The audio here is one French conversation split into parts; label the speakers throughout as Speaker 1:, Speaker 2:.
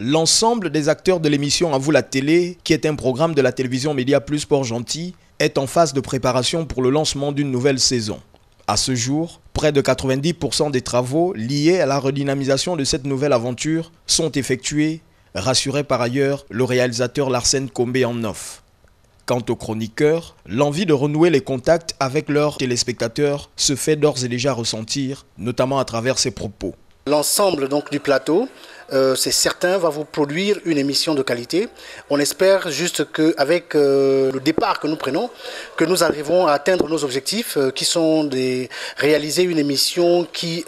Speaker 1: L'ensemble des acteurs de l'émission À vous la télé, qui est un programme de la télévision Média Plus Port-Gentil, est en phase de préparation pour le lancement d'une nouvelle saison. À ce jour, près de 90% des travaux liés à la redynamisation de cette nouvelle aventure sont effectués, rassurait par ailleurs le réalisateur Larsen Combé en off. Quant aux chroniqueurs, l'envie de renouer les contacts avec leurs téléspectateurs se fait d'ores et déjà ressentir, notamment à travers ses propos.
Speaker 2: L'ensemble donc du plateau, c'est certain, va vous produire une émission de qualité. On espère juste qu'avec le départ que nous prenons, que nous arrivons à atteindre nos objectifs qui sont de réaliser une émission qui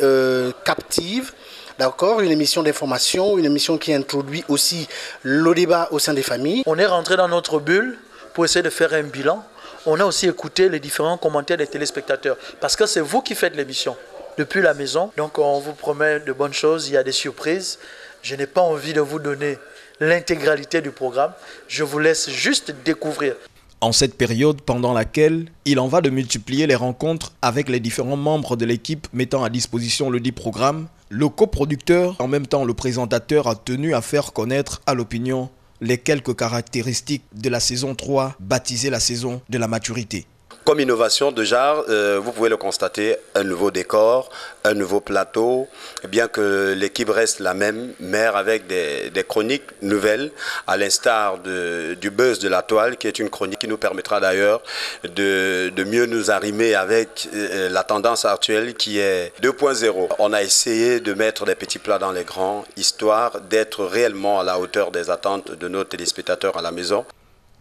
Speaker 2: captive, d'accord, une émission d'information, une émission qui introduit aussi le débat au sein des familles.
Speaker 3: On est rentré dans notre bulle pour essayer de faire un bilan. On a aussi écouté les différents commentaires des téléspectateurs parce que c'est vous qui faites l'émission depuis la maison. Donc on vous promet de bonnes choses, il y a des surprises. Je n'ai pas envie de vous donner l'intégralité du programme. Je vous laisse juste découvrir.
Speaker 1: En cette période pendant laquelle il en va de multiplier les rencontres avec les différents membres de l'équipe mettant à disposition le dit programme, le coproducteur, en même temps le présentateur, a tenu à faire connaître à l'opinion les quelques caractéristiques de la saison 3, baptisée la saison de la maturité.
Speaker 4: Comme innovation de genre, vous pouvez le constater, un nouveau décor, un nouveau plateau, bien que l'équipe reste la même, mais avec des chroniques nouvelles, à l'instar du buzz de la toile, qui est une chronique qui nous permettra d'ailleurs de mieux nous arrimer avec la tendance actuelle qui est 2.0. On a essayé de mettre des petits plats dans les grands, histoire d'être réellement à la hauteur des attentes de nos téléspectateurs à la maison.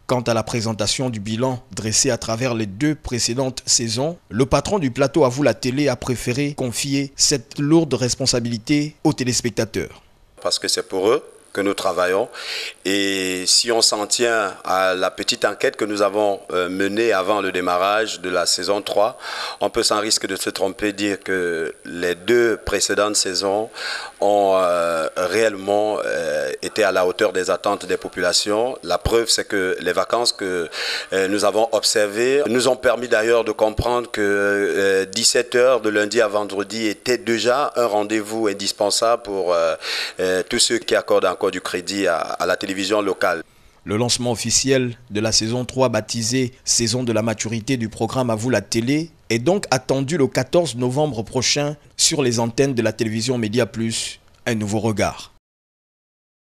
Speaker 1: Quant à la présentation du bilan dressé à travers les 2 précédentes saisons, le patron du plateau À vous la télé a préféré confier cette lourde responsabilité aux téléspectateurs.
Speaker 4: Parce que c'est pour eux que nous travaillons et si on s'en tient à la petite enquête que nous avons menée avant le démarrage de la saison 3, on peut sans risque de se tromper dire que les 2 précédentes saisons ont réellement été à la hauteur des attentes des populations. La preuve, c'est que les vacances que nous avons observées nous ont permis d'ailleurs de comprendre que 17h de lundi à vendredi était déjà un rendez-vous indispensable pour tous ceux qui accordent encore du crédit à la télévision locale.
Speaker 1: Le lancement officiel de la saison 3 baptisée « Saison de la maturité » du programme À vous la télé est donc attendu le 14 novembre prochain sur les antennes de la télévision Média Plus. Un nouveau regard.